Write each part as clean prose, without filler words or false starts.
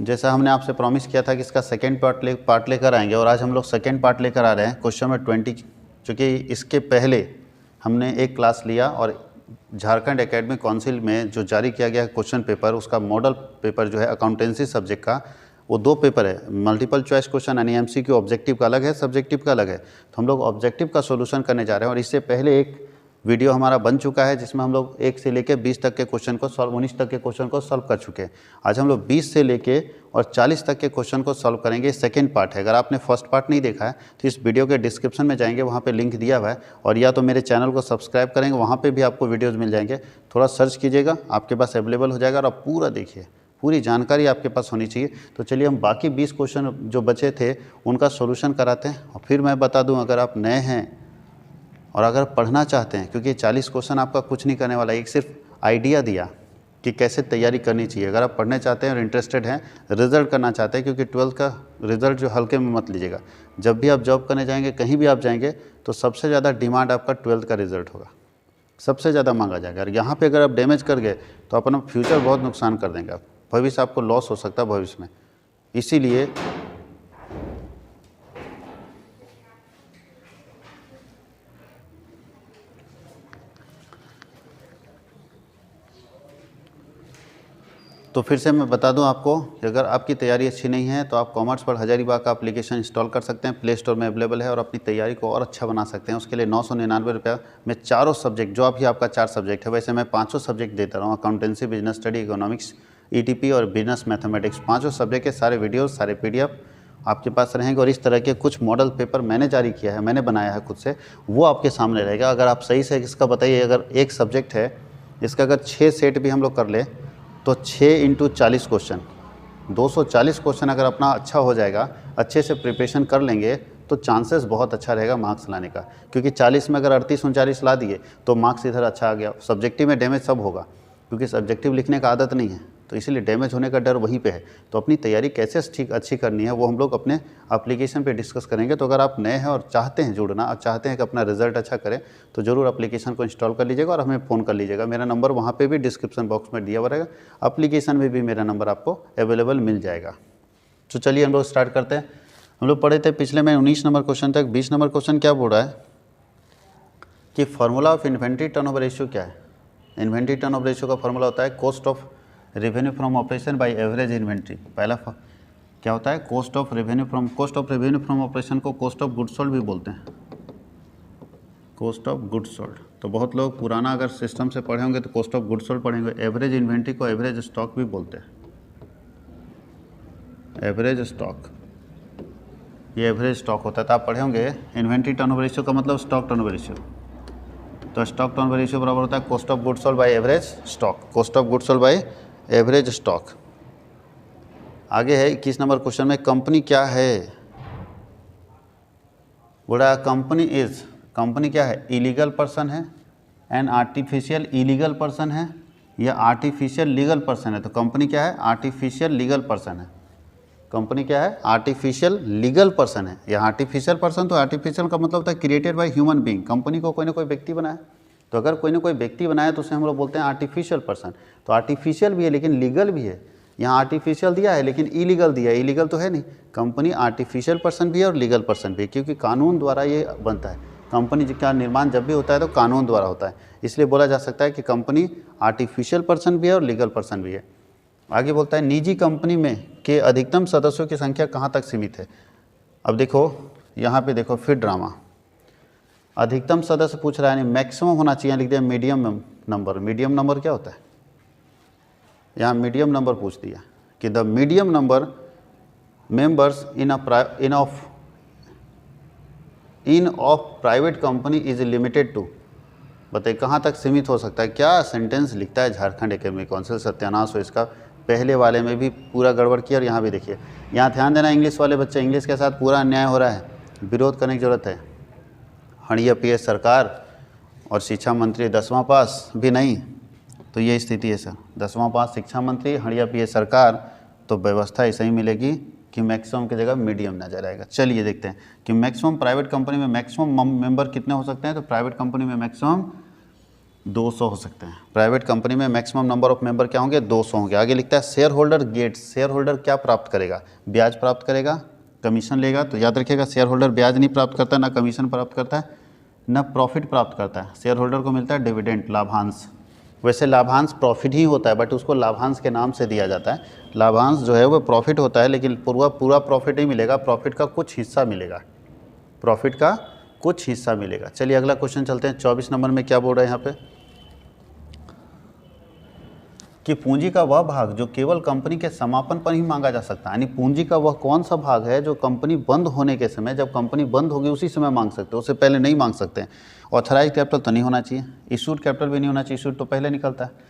जैसा हमने आपसे प्रॉमिस किया था कि इसका सेकेंड पार्ट लेकर आएंगे, और आज हम लोग सेकेंड पार्ट लेकर आ रहे हैं क्वेश्चन नंबर 20। चूँकि इसके पहले हमने एक क्लास लिया और झारखंड एकेडमिक काउंसिल में जो जारी किया गया क्वेश्चन पेपर, उसका मॉडल पेपर जो है अकाउंटेंसी सब्जेक्ट का, वो 2 पेपर है, मल्टीपल चॉइस क्वेश्चन यानी एमसीक्यू, ऑब्जेक्टिव का अलग है, सब्जेक्टिव का अलग है। तो हम लोग ऑब्जेक्टिव का सॉल्यूशन करने जा रहे हैं, और इससे पहले एक वीडियो हमारा बन चुका है जिसमें हम लोग 1 से लेकर 20 तक के क्वेश्चन को सॉल्व, 19 तक के क्वेश्चन को सॉल्व कर चुके हैं। आज हम लोग 20 से लेके और 40 तक के क्वेश्चन को सॉल्व करेंगे। सेकंड पार्ट है। अगर आपने फर्स्ट पार्ट नहीं देखा है तो इस वीडियो के डिस्क्रिप्शन में जाएंगे, वहाँ पे लिंक दिया हुआ है, और या तो मेरे चैनल को सब्सक्राइब करेंगे, वहाँ पे भी आपको वीडियोज़ मिल जाएंगे। थोड़ा सर्च कीजिएगा, आपके पास अवेलेबल हो जाएगा, और आप पूरा देखिए, पूरी जानकारी आपके पास होनी चाहिए। तो चलिए हम बाकी 20 क्वेश्चन जो बचे थे उनका सोल्यूशन कराते हैं, और फिर मैं बता दूं, अगर आप नए हैं और अगर पढ़ना चाहते हैं, क्योंकि 40 क्वेश्चन आपका कुछ नहीं करने वाला, एक सिर्फ आइडिया दिया कि कैसे तैयारी करनी चाहिए। अगर आप पढ़ने चाहते हैं और इंटरेस्टेड हैं, रिजल्ट करना चाहते हैं, क्योंकि 12th का रिजल्ट जो हल्के में मत लीजिएगा। जब भी आप जॉब करने जाएंगे, कहीं भी आप जाएंगे, तो सबसे ज़्यादा डिमांड आपका 12th का रिजल्ट होगा, सबसे ज़्यादा मांगा जाएगा। और यहाँ पे अगर आप डैमेज कर गए तो अपना फ्यूचर बहुत नुकसान कर देंगे आप, भविष्य आपको लॉस हो सकता है भविष्य में। इसीलिए तो फिर से मैं बता दूं आपको कि अगर आपकी तैयारी अच्छी नहीं है तो आप कॉमर्स पर हजारीबाग का एप्लीकेशन इंस्टॉल कर सकते हैं, प्ले स्टोर में अवेलेबल है, और अपनी तैयारी को और अच्छा बना सकते हैं। उसके लिए 999 रुपये में चारों सब्जेक्ट, जो अभी आपका 4 सब्जेक्ट है, वैसे मैं 5 सब्जेक्ट देता रहा हूँ, accountancy, business study, economics, ETP और बिजनेस मैथमेटिक्स। 5 सब्जेक्ट के सारे वीडियोज़, सारे PDF आपके पास रहेंगे। और इस तरह के कुछ मॉडल पेपर मैंने जारी किया है, मैंने बनाया है खुद से, वो आपके सामने रहेगा। अगर आप सही से इसका बताइए, अगर एक सब्जेक्ट है इसका अगर 6 सेट भी हम लोग कर ले तो 6 × 40 क्वेश्चन, 240 क्वेश्चन अगर अपना अच्छा हो जाएगा, अच्छे से प्रिपरेशन कर लेंगे, तो चांसेस बहुत अच्छा रहेगा मार्क्स लाने का। क्योंकि 40 में अगर 38-39 ला दिए तो मार्क्स इधर अच्छा आ गया। सब्जेक्टिव में डैमेज सब होगा, क्योंकि सब्जेक्टिव लिखने का आदत नहीं है, तो इसीलिए डैमेज होने का डर वहीं पे है। तो अपनी तैयारी कैसे अच्छी करनी है वो हम लोग अपने एप्लीकेशन पे डिस्कस करेंगे। तो अगर आप नए हैं और चाहते हैं जुड़ना और चाहते हैं कि अपना रिजल्ट अच्छा करें, तो ज़रूर एप्लीकेशन को इंस्टॉल कर लीजिएगा और हमें फ़ोन कर लीजिएगा। मेरा नंबर वहाँ पे भी डिस्क्रिप्शन बॉक्स में दिया हुआ रहेगा, एप्लीकेशन में भी मेरा नंबर आपको अवेलेबल मिल जाएगा। तो चलिए हम लोग स्टार्ट करते हैं। हम लोग पढ़े थे पिछले में 19 नंबर क्वेश्चन तक। 20 नंबर क्वेश्चन क्या बोल रहा है कि formula of inventory turnover ratio क्या है। इन्वेंट्री टर्नओवर रेशियो का फार्मूला होता है cost of revenue from operation by average inventory. पहला क्या होता है, cost of revenue from operation को कॉस्ट ऑफ गुड्स सोल्ड भी बोलते हैं, कॉस्ट ऑफ गुड्स सोल्ड। तो बहुत लोग पुराना अगर सिस्टम से पढ़े होंगे तो कॉस्ट ऑफ गुड्स सोल्ड पढ़ेंगे। एवरेज इन्वेंट्री को एवरेज स्टॉक भी बोलते हैं, एवरेज स्टॉक, ये एवरेज स्टॉक होता है। तो आप पढ़े होंगे इन्वेंट्री टर्नओवर रेशियो का मतलब स्टॉक टर्नओवर रेशियो। तो स्टॉक टर्नओवर रेशियो बराबर होता है cost of goods sold by average stock, cost of goods sold by average stock. आगे है 21 नंबर क्वेश्चन में, कंपनी क्या है। बोला कंपनी क्या है, इलीगल पर्सन है, एन आर्टिफिशियल इलीगल पर्सन है, या आर्टिफिशियल लीगल पर्सन है। तो कंपनी क्या है, आर्टिफिशियल लीगल पर्सन है। कंपनी क्या है, आर्टिफिशियल लीगल पर्सन है। या आर्टिफिशियल पर्सन, तो आर्टिफिशियल का मतलब होता है created by human being. Company को कोई ना कोई व्यक्ति बनाया, तो अगर कोई ना कोई व्यक्ति बनाया तो उसे हम लोग बोलते हैं आर्टिफिशियल पर्सन। तो आर्टिफिशियल भी है लेकिन लीगल भी है। यहाँ आर्टिफिशियल दिया है लेकिन इलीगल दिया है, इलीगल तो है नहीं। कंपनी आर्टिफिशियल पर्सन भी है और लीगल पर्सन भी है, क्योंकि कानून द्वारा ये बनता है। कंपनी का निर्माण जब भी होता है तो कानून द्वारा होता है, इसलिए बोला जा सकता है कि कंपनी आर्टिफिशियल पर्सन भी है और लीगल पर्सन भी है। आगे बोलता है निजी कंपनी में के अधिकतम सदस्यों की संख्या कहाँ तक सीमित है। अब देखो यहाँ पे देखो, फिर ड्रामा। अधिकतम सदस्य पूछ रहा है, यानी मैक्सिमम होना चाहिए, लिख दिया मीडियम नंबर। मीडियम नंबर क्या होता है, यहाँ मीडियम नंबर पूछ दिया कि the medium number members in of private company is limited to. बताइए कहाँ तक सीमित हो सकता है। क्या सेंटेंस लिखता है झारखंड एकेडमिक काउंसिल, सत्यानाश हो इसका। पहले वाले में भी पूरा गड़बड़ किया और यहाँ भी देखिए। यहाँ ध्यान देना, इंग्लिश वाले बच्चे, इंग्लिश के साथ पूरा अन्याय हो रहा है, विरोध करने की जरूरत है। हड़िया PS सरकार और शिक्षा मंत्री 10वां पास भी नहीं, तो ये स्थिति है सर। 10वां पास शिक्षा मंत्री, हड़िया PS सरकार, तो व्यवस्था ऐसा ही मिलेगी कि मैक्सिमम की जगह मीडियम नजर आएगा। चलिए देखते हैं कि मैक्सिमम प्राइवेट कंपनी में मैक्सिमम मेंबर कितने हो सकते हैं। तो प्राइवेट कंपनी में मैक्सिमम 200 हो सकते हैं। प्राइवेट कंपनी में मैक्सिमम नंबर ऑफ मेंबर क्या होंगे, 200 होंगे। आगे लिखता है share holder gets, share holder क्या प्राप्त करेगा, ब्याज प्राप्त करेगा, कमीशन लेगा। तो याद रखिएगा शेयर होल्डर ब्याज नहीं प्राप्त करता, ना कमीशन प्राप्त करता है, ना प्रॉफिट प्राप्त करता है। शेयर होल्डर को मिलता है डिविडेंड, लाभांश। वैसे लाभांश प्रॉफिट ही होता है, बट उसको लाभांश के नाम से दिया जाता है। लाभांश जो है वो प्रॉफिट होता है, लेकिन पूरा प्रॉफिट नहीं मिलेगा, प्रॉफिट का कुछ हिस्सा मिलेगा, प्रॉफिट का कुछ हिस्सा मिलेगा। चलिए अगला क्वेश्चन चलते हैं। 24 नंबर में क्या बोल रहा है यहाँ पे कि पूंजी का वह भाग जो केवल कंपनी के समापन पर ही मांगा जा सकता है। यानी पूंजी का वह कौन सा भाग है जो कंपनी बंद होने के समय, जब कंपनी बंद होगी उसी समय मांग सकते हैं, उससे पहले नहीं मांग सकते हैं। ऑथराइज कैपिटल तो नहीं होना चाहिए, इशूड कैपिटल भी नहीं होना चाहिए, इशूड तो पहले निकलता है।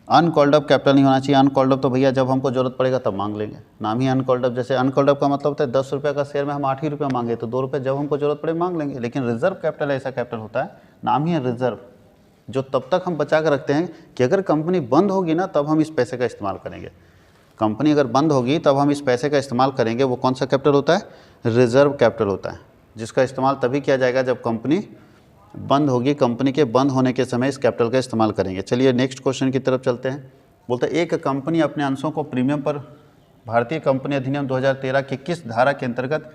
अनकॉल्ड अप कैपिटल नहीं होना चाहिए, अनकॉल्ड अप तो भैया जब हमको जरूरत पड़ेगा तब मांग लेंगे, नाम ही अनकॉल्ड अप। जैसे अनकॉल्ड अप का मतलब होता है 10 रुपये का शेयर में हम 8 ही रुपये मांगे तो 2 रुपये जब हमको जरूरत पड़े मांग लेंगे। लेकिन रिजर्व कैपिटल ऐसा कैपिटल होता है, नाम ही है रिजर्व, जो तब तक हम बचा कर रखते हैं कि अगर कंपनी बंद होगी ना तब हम इस पैसे का इस्तेमाल करेंगे। कंपनी अगर बंद होगी तब हम इस पैसे का इस्तेमाल करेंगे। वो कौन सा कैपिटल होता है, रिजर्व कैपिटल होता है, जिसका इस्तेमाल तभी किया जाएगा जब कंपनी बंद होगी। कंपनी के बंद होने के समय इस कैपिटल का इस्तेमाल करेंगे। चलिए नेक्स्ट क्वेश्चन की तरफ चलते हैं। बोलते हैं एक कंपनी अपने अंशों को प्रीमियम पर भारतीय कंपनी अधिनियम 2013 की किस धारा के अंतर्गत,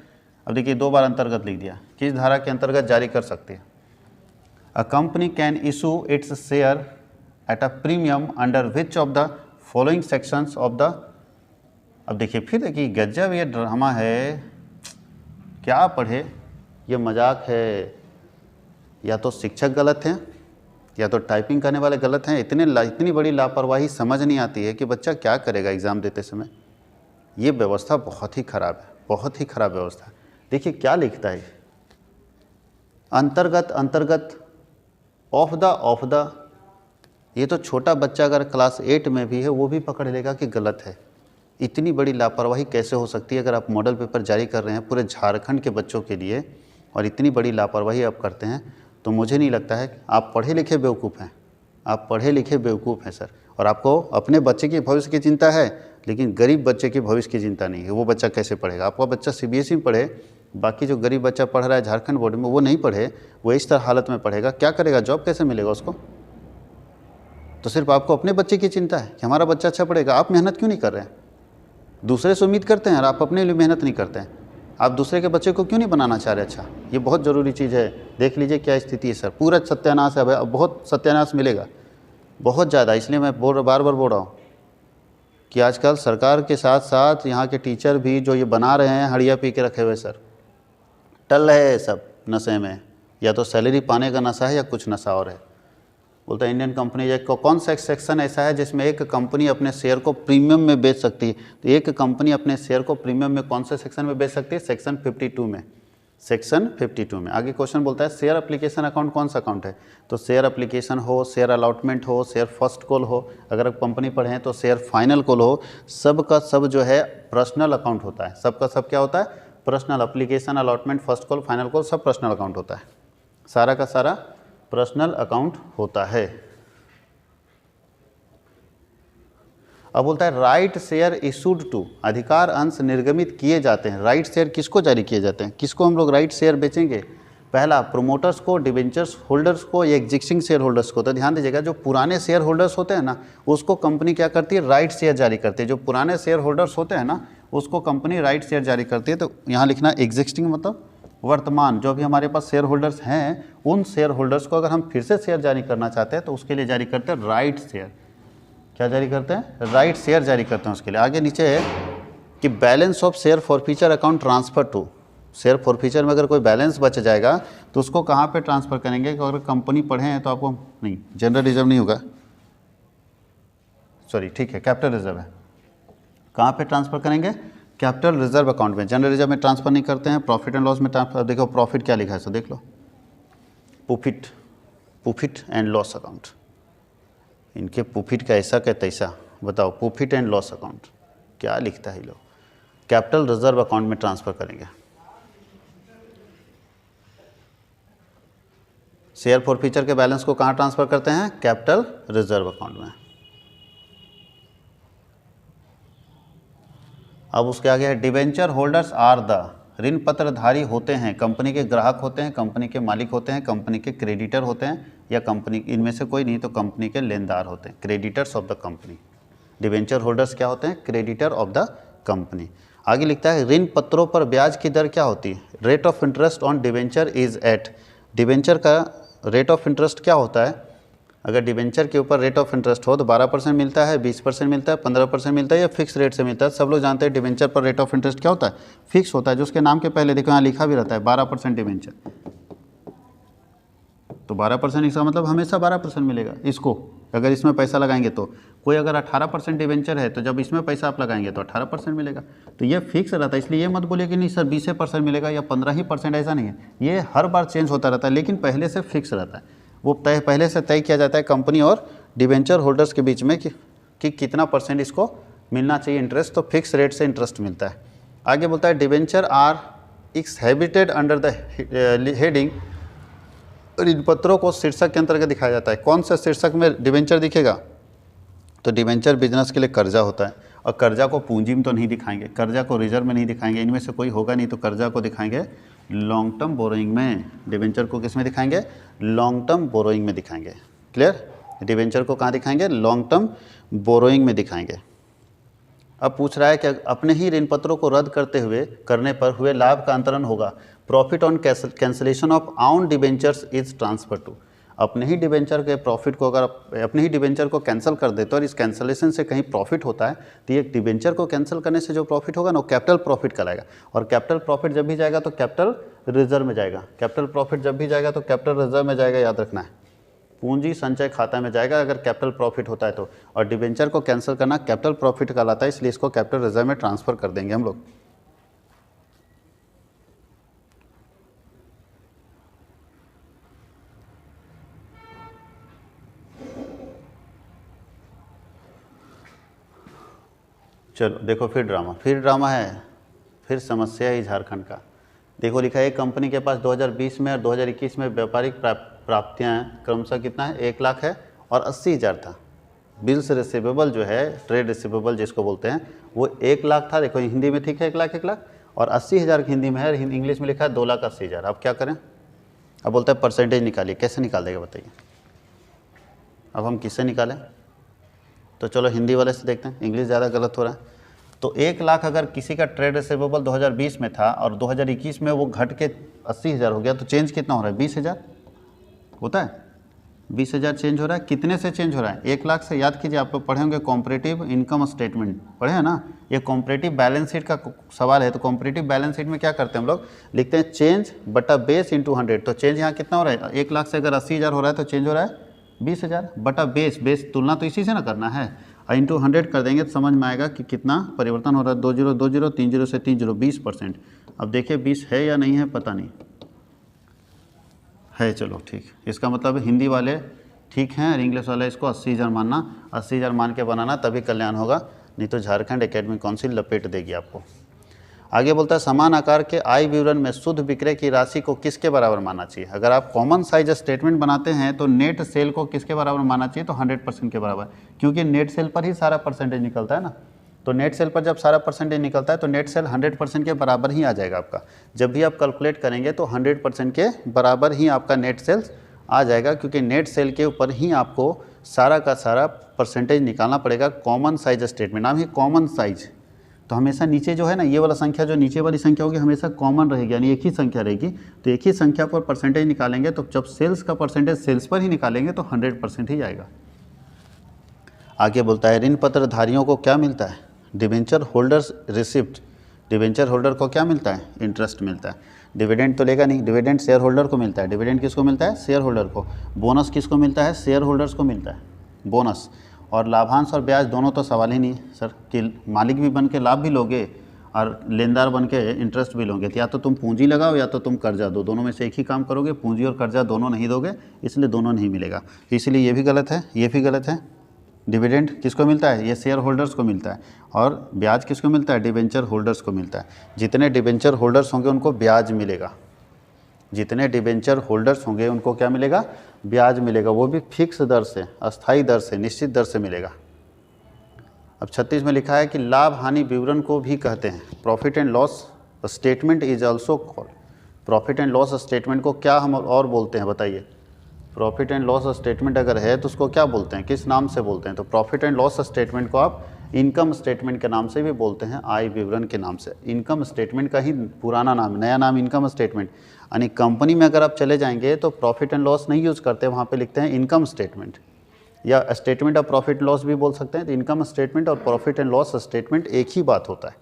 अब देखिए 2 बार अंतर्गत लिख दिया, किस धारा के अंतर्गत जारी कर सकती है। A company can issue its share at a premium under which of the following sections of the, अब देखिए फिर देखिए गजब ये ड्रामा है, क्या पढ़े, ये मजाक है। या तो शिक्षक गलत हैं या तो टाइपिंग करने वाले गलत हैं। इतनी बड़ी लापरवाही समझ नहीं आती है कि बच्चा क्या करेगा एग्ज़ाम देते समय। ये व्यवस्था बहुत ही ख़राब है, बहुत ही ख़राब व्यवस्था। देखिए क्या लिखता है, अंतर्गत ऑफ द, ये तो छोटा बच्चा अगर क्लास 8 में भी है वो भी पकड़ लेगा कि गलत है। इतनी बड़ी लापरवाही कैसे हो सकती है अगर आप मॉडल पेपर जारी कर रहे हैं पूरे झारखंड के बच्चों के लिए और इतनी बड़ी लापरवाही आप करते हैं, तो मुझे नहीं लगता है कि आप पढ़े लिखे बेवकूफ़ हैं। आप पढ़े लिखे बेवकूफ़ हैं सर, और आपको अपने बच्चे के भविष्य की चिंता है लेकिन गरीब बच्चे के भविष्य की चिंता नहीं है। वो बच्चा कैसे पढ़ेगा? आपका बच्चा CBSE में पढ़े, बाकी जो गरीब बच्चा पढ़ रहा है झारखंड बोर्ड में वो नहीं पढ़े, वो इस तरह हालत में पढ़ेगा, क्या करेगा? जॉब कैसे मिलेगा उसको? तो सिर्फ आपको अपने बच्चे की चिंता है कि हमारा बच्चा अच्छा पढ़ेगा। आप मेहनत क्यों नहीं कर रहे हैं? दूसरे से उम्मीद करते हैं और आप अपने लिए मेहनत नहीं करते हैं। आप दूसरे के बच्चे को क्यों नहीं बनाना चाह रहे? अच्छा, ये बहुत ज़रूरी चीज़ है। देख लीजिए क्या स्थिति है सर, पूरा सत्यानाश है। अब बहुत सत्यानाश मिलेगा, बहुत ज़्यादा। इसलिए मैं बार बार बोल रहा हूँ कि आजकल सरकार के साथ साथ यहाँ के टीचर भी जो ये बना रहे हैं हड़िया पी के रखे हुए सर, टल रहे हैं सब नशे में। या तो सैलरी पाने का नशा है या कुछ नशा और है। बोलता है इंडियन कंपनी को कौन सा सेक्शन ऐसा है जिसमें एक कंपनी अपने शेयर को प्रीमियम में बेच सकती है? तो एक कंपनी अपने शेयर को प्रीमियम में कौन से सेक्शन में बेच सकती है? सेक्शन 52 में, सेक्शन 52 में। आगे क्वेश्चन बोलता है शेयर एप्लीकेशन अकाउंट कौन सा अकाउंट है? तो शेयर एप्लीकेशन हो, शेयर अलॉटमेंट हो, शेयर फर्स्ट कॉल हो, अगर आप कंपनी पढ़े हैं तो शेयर फाइनल कॉल हो, सब का सब जो है पर्सनल अकाउंट होता है। सबका सब क्या होता है? Personal. Application, allotment, first call, final call सब पर्सनल अकाउंट होता है। सारा का सारा पर्सनल अकाउंट होता है। अब बोलता है राइट शेयर इशूड टू, अधिकार अंश निर्गमित किए जाते हैं। राइट शेयर किसको जारी किए जाते हैं? किसको हम लोग राइट शेयर बेचेंगे? पहला प्रोमोटर्स को, डिबेंचर्स होल्डर्स को या एग्जिस्टिंग शेयर होल्डर्स को। तो ध्यान दीजिएगा, जो पुराने शेयर होल्डर्स होते हैं ना उसको कंपनी क्या करती है? राइट शेयर जारी करती है। जो पुराने शेयर होल्डर्स होते हैं ना उसको कंपनी राइट शेयर जारी करती है। तो यहाँ लिखना एग्जिस्टिंग मतलब वर्तमान, जो भी हमारे पास शेयर होल्डर्स हैं उन शेयर होल्डर्स को अगर हम फिर से शेयर जारी करना चाहते हैं तो उसके लिए जारी करते हैं राइट शेयर। क्या जारी करते हैं? राइट शेयर जारी करते हैं उसके लिए। आगे नीचे है कि balance of share forfeiture account transfer to, share forfeiture में अगर कोई बैलेंस बच जाएगा तो उसको कहाँ पे ट्रांसफ़र करेंगे? अगर कंपनी पढ़े हैं तो आपको नहीं, जनरल रिजर्व नहीं होगा, सॉरी ठीक है, कैपिटल रिजर्व है। कहाँ पे ट्रांसफ़र करेंगे? कैपिटल रिजर्व अकाउंट में। जनरल रिजर्व में ट्रांसफ़र नहीं करते हैं, प्रॉफिट एंड लॉस में ट्रांसफर। देखो प्रॉफिट क्या लिखा है सर, देख लो, प्रॉफिट एंड लॉस अकाउंट। इनके प्रॉफिट का ऐसा क्या तैसा, बताओ। प्रॉफिट एंड लॉस अकाउंट क्या लिखता है ये लोग? कैपिटल रिजर्व अकाउंट में ट्रांसफ़र करेंगे। शेयर फॉरफीचर के बैलेंस को कहाँ ट्रांसफ़र करते हैं? कैपिटल रिजर्व अकाउंट में। अब उसके आगे है डिबेंचर होल्डर्स आर द ऋण पत्रधारी होते हैं, कंपनी के ग्राहक होते हैं, कंपनी के मालिक होते हैं, कंपनी के क्रेडिटर होते हैं, या कंपनी इनमें से कोई नहीं तो कंपनी के लेनदार होते हैं, creditors of the company. Debenture holders क्या होते हैं? Creditor of the company. आगे लिखता है ऋण पत्रों पर ब्याज की दर क्या होती है? Rate of interest on debenture is at. Debenture का रेट ऑफ इंटरेस्ट क्या होता है? अगर डिवेंचर के ऊपर रेट ऑफ इंटरेस्ट हो तो 12% मिलता है, 20% मिलता है, 15% मिलता है, या फिक्स रेट से मिलता है। सब लोग जानते हैं डिवेंचर पर रेट ऑफ इंटरेस्ट क्या होता है? फिक्स होता है, जो उसके नाम के पहले देखो यहाँ लिखा भी रहता है 12% डिवेंचर। तो 12% इसका मतलब हमेशा 12% मिलेगा इसको, अगर इसमें पैसा लगाएंगे तो। कोई अगर 18% डिवेंचर है तो जब इसमें पैसा आप लगाएंगे तो 18% मिलेगा। तो ये फिक्स रहता है, इसलिए ये मत बोलिए कि नहीं सर 20% मिलेगा या 15%, ऐसा नहीं है। ये हर बार चेंज होता रहता है, लेकिन पहले से फिक्स रहता है। वो पहले से तय किया जाता है कंपनी और डिवेंचर होल्डर्स के बीच में कि कितना % इसको मिलना चाहिए इंटरेस्ट, तो फिक्स रेट से इंटरेस्ट मिलता है। आगे बोलता है debenture are exhibited under the heading. ऋण पत्रों को शीर्षक के अंतर्गत दिखाया जाता है। कौन सा शीर्षक में डिवेंचर दिखेगा? तो डिवेंचर बिजनेस के लिए कर्जा होता है, और कर्जा को पूंजी में तो नहीं दिखाएंगे, कर्जा को रिजर्व में नहीं दिखाएंगे, इनमें से कोई होगा नहीं, तो कर्जा को दिखाएंगे लॉन्ग टर्म बोरोइंग में। डिवेंचर को किस में दिखाएंगे? लॉन्ग टर्म बोरोइंग में दिखाएंगे। क्लियर? डिवेंचर को कहाँ दिखाएंगे? लॉन्ग टर्म बोरोइंग में दिखाएंगे। अब पूछ रहा है कि अपने ही ऋण पत्रों को रद्द करने पर हुए लाभ का अंतरण होगा। प्रॉफिट ऑन कैंसिलेशन ऑफ आउन डिवेंचर्स इज ट्रांसफर टू। अपने ही डिवेंचर के प्रॉफिट को अगर अपने ही डिवेंचर को कैंसिल कर देते और इस कैंसिलेशन से कहीं प्रॉफिट होता है, तो ये डिवेंचर को कैंसिल करने से जो प्रॉफिट होगा ना, वो कैपिटल प्रॉफिट कहलाएगा। और कैपिटल प्रॉफिट जब भी जाएगा तो कैपिटल रिजर्व में जाएगा। कैपिटल प्रॉफिट जब भी जाएगा तो कैपिटल रिजर्व में जाएगा, याद रखना है। पूंजी संचय खाता में जाएगा अगर कैपिटल प्रॉफिट होता है तो। और डिवेंचर को कैंसिल करना कैपिटल प्रॉफिट कहलाता है, इसलिए इसको कैपिटल रिजर्व में ट्रांसफर कर देंगे हम लोग। चलो देखो, फिर ड्रामा है, फिर समस्या है झारखंड का। देखो लिखा है कंपनी के पास 2020 में और 2021 में व्यापारिक प्राप्तियां क्रमशः कितना है? 1 लाख है और 80,000 था। बिल्स रिसीवेबल जो है, ट्रेड रिसीवेबल जिसको बोलते हैं, वो 1 लाख था। देखो हिंदी में ठीक है 1 लाख, और 80,000 हिंदी में है, इंग्लिश में लिखा है 2,80,000। अब क्या करें? अब बोलता है परसेंटेज निकालिए। कैसे निकाल देगा बताइए? अब हम किससे निकालें? तो चलो हिंदी वाले से देखते हैं, इंग्लिश ज़्यादा गलत हो रहा है। तो 1 लाख अगर किसी का ट्रेड रिसीवेबल 2020 में था और 2021 में वो घट के 80,000 हो गया, तो चेंज कितना हो रहा है? 20,000 होता है। 20,000 चेंज हो रहा है। कितने से चेंज हो रहा है? 1 लाख से। याद कीजिए, आप लोग पढ़े होंगे कॉम्परेटिव इनकम स्टेटमेंट, पढ़े हैं ना? ये कॉम्परेटिव बैलेंस शीट का सवाल है। तो कॉम्परेटिव बैलेंस शीट में क्या करते हैं हम लोग? लिखते हैं चेंज बटा बेस इंटू 100। तो चेंज यहाँ कितना हो रहा है? 1 लाख से अगर 80,000 हो रहा है तो चेंज हो रहा है 20,000 बटा बेस तुलना तो इसी से ना करना है, इंटू 100 कर देंगे तो समझ में आएगा कि कितना परिवर्तन हो रहा है। 20 3 0 से 3 0 20%। अब देखिए 20 है या नहीं है, पता नहीं है। चलो ठीक, इसका मतलब हिंदी वाले ठीक हैं और इंग्लिश वाले इसको 80,000 मानना, 80,000 मान के बनाना, तभी कल्याण होगा, नहीं तो झारखंड एकेडमिक काउंसिल लपेट देगी आपको। आगे बोलता है समान आकार के आय विवरण में शुद्ध विक्रय की राशि को किसके बराबर मानना चाहिए? अगर आप कॉमन साइज स्टेटमेंट बनाते हैं तो नेट सेल को किसके बराबर मानना चाहिए? तो 100% के बराबर, क्योंकि नेट सेल पर ही सारा परसेंटेज निकलता है ना। तो नेट सेल पर जब सारा परसेंटेज निकलता है तो नेट सेल 100% के बराबर ही आ जाएगा आपका। जब भी आप कैलकुलेट करेंगे तो 100% के बराबर ही आपका नेट सेल्स आ जाएगा, क्योंकि नेट सेल के ऊपर ही आपको सारा का सारा परसेंटेज निकालना पड़ेगा। कॉमन साइज स्टेटमेंट, नाम ही कॉमन साइज, तो हमेशा नीचे जो है ना, ये वाला संख्या, जो नीचे वाली संख्या होगी हमेशा कॉमन रहेगी, यानी एक ही संख्या रहेगी। तो एक ही संख्या पर परसेंटेज निकालेंगे तो जब सेल्स का परसेंटेज सेल्स पर ही निकालेंगे तो 100% ही आएगा। आगे बोलता है ऋण पत्रधारियों को क्या मिलता है? Debenture holders receipt. Debenture holder को क्या मिलता है? इंटरेस्ट मिलता है। डिविडेंड तो लेगा नहीं, डिविडेंड शेयर होल्डर को मिलता है। डिविडेंड किसको मिलता है? शेयर होल्डर को। बोनस किसको मिलता है? शेयर होल्डर्स को मिलता है बोनस। और लाभांश और ब्याज दोनों तो सवाल ही नहीं सर, कि मालिक भी बन के लाभ भी लोगे और लेनदार बन के इंटरेस्ट भी लोगे। तो या तो तुम पूंजी लगाओ या तो तुम कर्जा दो, दोनों में से एक ही काम करोगे। पूंजी और कर्जा दोनों नहीं दोगे, इसलिए दोनों नहीं मिलेगा। इसलिए ये भी गलत है, ये भी गलत है। डिविडेंड किसको मिलता है? ये शेयर होल्डर्स को मिलता है। और ब्याज किसको मिलता है? डिवेंचर होल्डर्स को मिलता है। जितने डिवेंचर होल्डर्स होंगे उनको ब्याज मिलेगा। जितने डिवेंचर होल्डर्स होंगे उनको क्या मिलेगा? ब्याज मिलेगा, वो भी फिक्स दर से, अस्थाई दर से, निश्चित दर से मिलेगा। अब 36 में लिखा है कि लाभ हानि विवरण को भी कहते हैं, profit and loss statement is also called, profit and loss statement को क्या हम और बोलते हैं बताइए? प्रॉफिट एंड लॉस स्टेटमेंट अगर है तो उसको क्या बोलते हैं, किस नाम से बोलते हैं? तो प्रॉफिट एंड लॉस स्टेटमेंट को आप इनकम स्टेटमेंट के नाम से भी बोलते हैं, आय विवरण के नाम से। इनकम स्टेटमेंट का ही पुराना नाम, नया नाम इनकम स्टेटमेंट। यानी कंपनी में अगर आप चले जाएंगे तो प्रॉफिट एंड लॉस नहीं यूज़ करते, वहाँ पे लिखते हैं इनकम स्टेटमेंट, या स्टेटमेंट ऑफ प्रॉफिट लॉस भी बोल सकते हैं। तो इनकम स्टेटमेंट और प्रॉफिट एंड लॉस स्टेटमेंट एक ही बात होता है,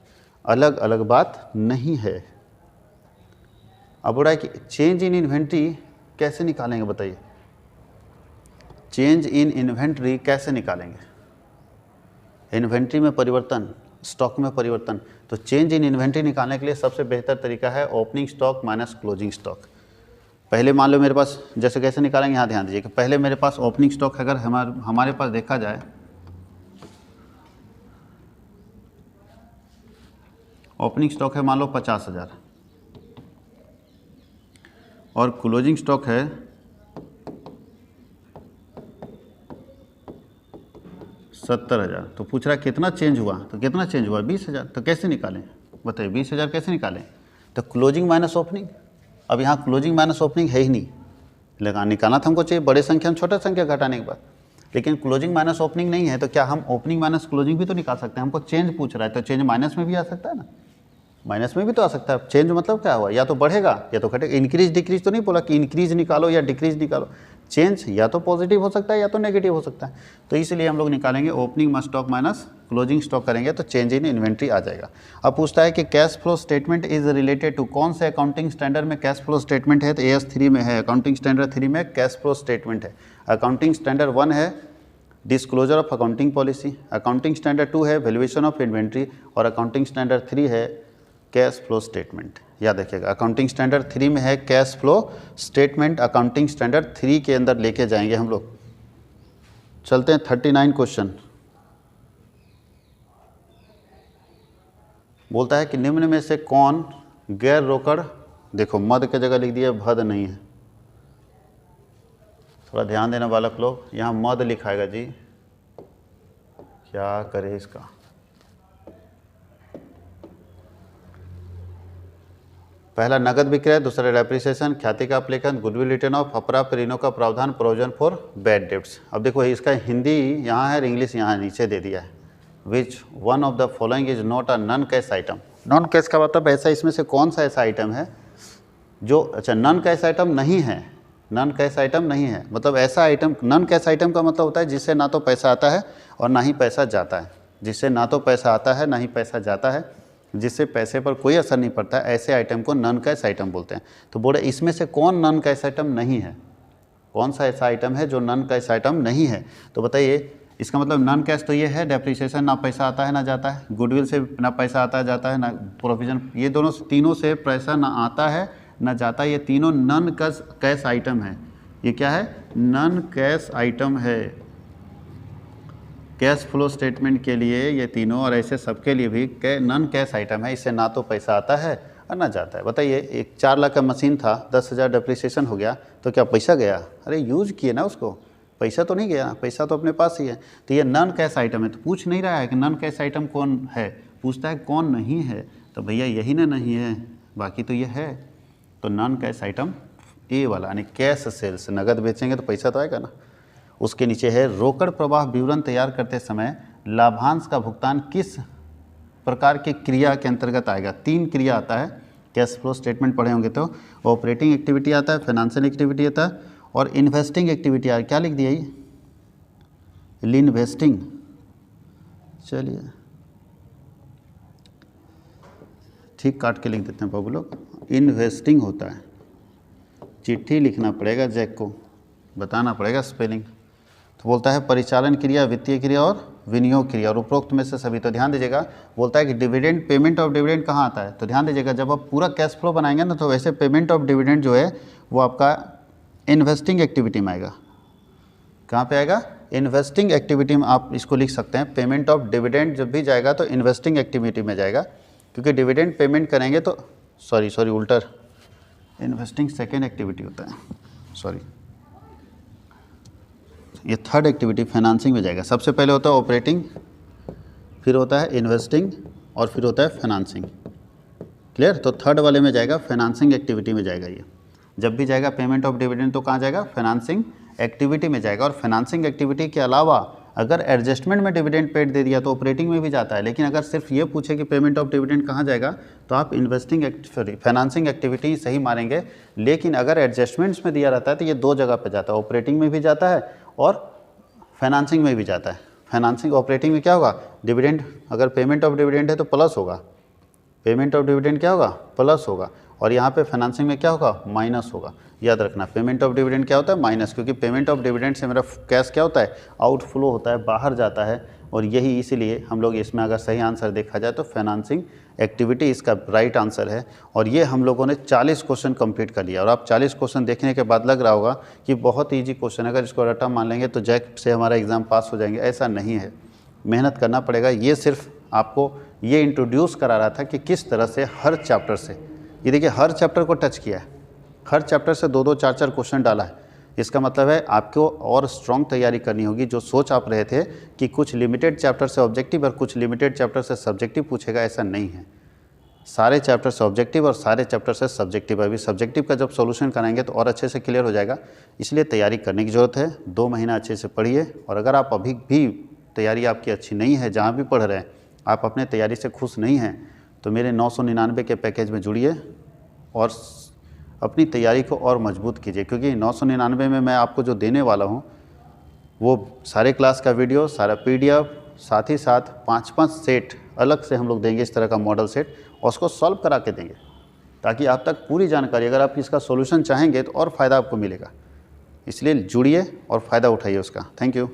अलग अलग बात नहीं है। अब बोला है कि चेंज इन इन्वेंट्री कैसे निकालेंगे बताइए? चेंज इन इन्वेंट्री कैसे निकालेंगे? इन्वेंट्री में परिवर्तन, स्टॉक में परिवर्तन। तो चेंज इन इन्वेंट्री निकालने के लिए सबसे बेहतर तरीका है opening stock minus closing stock. पहले मान लो मेरे पास, जैसे कैसे निकालेंगे यहाँ ध्यान दीजिए कि पहले मेरे पास ओपनिंग स्टॉक अगर हमारे पास देखा जाए, ओपनिंग स्टॉक है मान लो 50,000 और क्लोजिंग स्टॉक है 70,000। तो पूछ रहा है कितना चेंज हुआ, तो कितना चेंज हुआ? 20,000। तो कैसे निकालें बताइए? 20,000 कैसे निकालें? तो क्लोजिंग माइनस ओपनिंग। अब यहाँ क्लोजिंग माइनस ओपनिंग है ही नहीं, लगा निकालना था हमको चाहिए बड़े संख्या में छोटे संख्या घटाने के बाद, लेकिन क्लोजिंग माइनस ओपनिंग नहीं है। तो क्या हम ओपनिंग माइनस क्लोजिंग भी तो निकाल सकते हैं? हमको चेंज पूछ रहा है, तो चेंज माइनस में भी आ सकता है ना, माइनस में भी तो आ सकता है। चेंज मतलब क्या हुआ? या तो बढ़ेगा या तो घटेगा। इंक्रीज डिक्रीज तो नहीं बोला कि इंक्रीज निकालो या डिक्रीज निकालो। चेंज या तो पॉजिटिव हो सकता है या तो नेगेटिव हो सकता है। तो इसलिए हम लोग निकालेंगे opening stock minus closing stock करेंगे तो चेंज इन इन्वेंट्री आ जाएगा। अब पूछता है कि cash flow statement is related to, कौन से अकाउंटिंग स्टैंडर्ड में कैश फ्लो स्टेटमेंट है? तो AS3 में है, अकाउंटिंग स्टैंडर्ड 3 में कैश फ्लो स्टेटमेंट है। अकाउंटिंग स्टैंडर्ड 1 है disclosure of accounting policy, accounting standard 2 है वैल्यूएशन ऑफ इन्वेंट्री और अकाउंटिंग स्टैंडर्ड 3 है कैश फ्लो स्टेटमेंट। याद रखिएगा अकाउंटिंग स्टैंडर्ड 3 में है cash flow statement, accounting standard 3 के अंदर लेके जाएंगे हम लोग। चलते हैं 39 क्वेश्चन। बोलता है कि निम्न में से कौन गैर रोकड़, देखो मद के जगह लिख दिया भद नहीं है, थोड़ा ध्यान देना बालक लोग, यहाँ मद लिखाएगा जी, क्या करे इसका। पहला नगद विक्रय, दूसरा डेप्रिसिएशन, ख्याति का अपलेखन, गुडविल रिटर्न ऑफ, अप्राप्य ऋणों का प्रावधान, प्रोविजन फॉर बैड डेब्ट्स। अब देखो इसका हिंदी यहाँ है और इंग्लिश यहाँ नीचे दे दिया है। Which one of the following is not a non cash item. Non cash का मतलब ऐसा, इसमें से कौन सा ऐसा आइटम है जो, अच्छा नॉन कैश आइटम नहीं है, नॉन कैश आइटम नहीं है मतलब ऐसा आइटम, नॉन कैश आइटम का मतलब होता है जिससे ना तो पैसा आता है और ना ही पैसा जाता है, जिससे ना तो पैसा आता है ना ही पैसा जाता है, जिससे पैसे पर कोई असर नहीं पड़ता है, ऐसे आइटम को नॉन कैश आइटम बोलते हैं। तो बोले इसमें से कौन नॉन कैश आइटम नहीं है, कौन सा ऐसा आइटम है जो नॉन कैश आइटम नहीं है? तो बताइए इसका मतलब नॉन कैश तो ये है डेप्रिसिएशन, ना पैसा आता है ना जाता है, गुडविल से ना पैसा आता है जाता है, ना प्रोविजन, ये दोनों तीनों से पैसा ना आता है ना जाता है, ये तीनों नॉन कैश आइटम है। ये क्या है? नॉन कैश आइटम है। कैश फ्लो स्टेटमेंट के लिए ये तीनों और ऐसे सबके लिए भी नॉन कैश आइटम है, इससे ना तो पैसा आता है और ना जाता है। बताइए एक 4 लाख का मशीन था, 10,000 डेप्रिसिएशन हो गया तो क्या पैसा गया? अरे यूज किए ना उसको, पैसा तो नहीं गया, पैसा तो अपने पास ही है। तो ये नॉन कैश आइटम है। तो पूछ नहीं रहा है कि नॉन कैश आइटम कौन है, पूछता है कौन नहीं है। तो भैया यही ना नहीं है, बाकी तो ये है। तो नॉन कैश आइटम ए वाला, यानी कैश सेल्स, नगद बेचेंगे तो पैसा तो आएगा ना। उसके नीचे है रोकड़ प्रवाह विवरण तैयार करते समय लाभांश का भुगतान किस प्रकार की क्रिया के अंतर्गत आएगा? 3 क्रिया आता है, कैश फ्लो स्टेटमेंट पढ़े होंगे तो। ऑपरेटिंग एक्टिविटी आता है, फाइनेंशियल एक्टिविटी आता है और इन्वेस्टिंग एक्टिविटी आ, क्या लिख दिया ये? इन्वेस्टिंग। चलिए ठीक काट के लिख देते हैं बाबू लोग, इन्वेस्टिंग होता है। चिट्ठी लिखना पड़ेगा, जैक को बताना पड़ेगा स्पेलिंग। तो बोलता है परिचालन क्रिया, वित्तीय क्रिया और विनियोग क्रिया, और उपरोक्त में से सभी। तो ध्यान दीजिएगा, बोलता है कि डिविडेंड, पेमेंट ऑफ डिविडेंड कहाँ आता है? तो ध्यान दीजिएगा जब आप पूरा कैश फ्लो बनाएंगे ना तो वैसे पेमेंट ऑफ डिविडेंड जो है वो आपका इन्वेस्टिंग एक्टिविटी में आएगा। कहाँ पे आएगा? इन्वेस्टिंग एक्टिविटी में आप इसको लिख सकते हैं। पेमेंट ऑफ डिविडेंड जब भी जाएगा तो इन्वेस्टिंग एक्टिविटी में जाएगा, क्योंकि डिविडेंड पेमेंट करेंगे तो सॉरी उल्टा, इन्वेस्टिंग सेकेंड एक्टिविटी होता है, सॉरी ये थर्ड एक्टिविटी फाइनेंसिंग में जाएगा। सबसे पहले होता है ऑपरेटिंग, फिर होता है इन्वेस्टिंग और फिर होता है फाइनेंसिंग। क्लियर। तो थर्ड वाले में जाएगा, फाइनेंसिंग एक्टिविटी में जाएगा। ये जब भी जाएगा पेमेंट ऑफ डिविडेंड तो कहाँ जाएगा, फाइनेंसिंग एक्टिविटी में जाएगा। और फाइनेंसिंग एक्टिविटी के अलावा अगर एडजस्टमेंट में डिविडेंड पेड दे दिया तो ऑपरेटिंग में भी जाता है। लेकिन अगर सिर्फ ये पूछे कि पेमेंट ऑफ डिविडेंड कहाँ जाएगा तो आप फाइनेंसिंग एक्टिविटी सही मारेंगे। लेकिन अगर एडजस्टमेंट्स में दिया रहता है तो ये दो जगह पे जाता है, ऑपरेटिंग में भी जाता है और फाइनेंसिंग में भी जाता है। फाइनेंसिंग ऑपरेटिंग में क्या होगा, डिविडेंड, अगर पेमेंट ऑफ डिविडेंड है तो प्लस होगा, पेमेंट ऑफ डिविडेंड क्या होगा, प्लस होगा। और यहाँ पे फाइनेंसिंग में क्या होगा, माइनस होगा। याद रखना, पेमेंट ऑफ डिविडेंड क्या होता है, माइनस, क्योंकि पेमेंट ऑफ डिविडेंड से मेरा कैश क्या होता है, आउटफ्लो होता है, बाहर जाता है। और यही इसीलिए हम लोग इसमें अगर सही आंसर देखा जाए तो फाइनेंसिंग एक्टिविटी इसका राइट आंसर है। और ये हम लोगों ने 40 क्वेश्चन कंप्लीट कर लिया। और आप 40 क्वेश्चन देखने के बाद लग रहा होगा कि बहुत ईजी क्वेश्चन, अगर इसको रट्टा मान लेंगे तो जैक से हमारा एग्ज़ाम पास हो जाएंगे, ऐसा नहीं है, मेहनत करना पड़ेगा। ये सिर्फ आपको ये इंट्रोड्यूस करा रहा था कि किस तरह से हर चैप्टर से, ये देखिए हर चैप्टर को टच किया है, हर चैप्टर से 2-2 4-4 क्वेश्चन डाला है। इसका मतलब है आपको और स्ट्रॉन्ग तैयारी करनी होगी। जो सोच आप रहे थे कि कुछ लिमिटेड चैप्टर से ऑब्जेक्टिव और कुछ लिमिटेड चैप्टर से सब्जेक्टिव पूछेगा, ऐसा नहीं है। सारे चैप्टर से ऑब्जेक्टिव और सारे चैप्टर से सब्जेक्टिव। अभी सब्जेक्टिव का जब सॉल्यूशन कराएंगे तो और अच्छे से क्लियर हो जाएगा। इसलिए तैयारी करने की ज़रूरत है। 2 महीना अच्छे से पढ़िए। और अगर आप अभी भी तैयारी आपकी अच्छी नहीं है, जहाँ भी पढ़ रहे हैं आप अपने तैयारी से खुश नहीं हैं, तो मेरे 999 के पैकेज में जुड़िए और अपनी तैयारी को और मजबूत कीजिए। क्योंकि 999 में मैं आपको जो देने वाला हूँ वो सारे क्लास का वीडियो, सारा PDF, साथ ही साथ 5-5 सेट अलग से हम लोग देंगे, इस तरह का मॉडल सेट, और उसको सॉल्व करा के देंगे ताकि आप तक पूरी जानकारी, अगर आप इसका सॉल्यूशन चाहेंगे तो और फ़ायदा आपको मिलेगा। इसलिए जुड़िए और फ़ायदा उठाइए उसका। Thank you.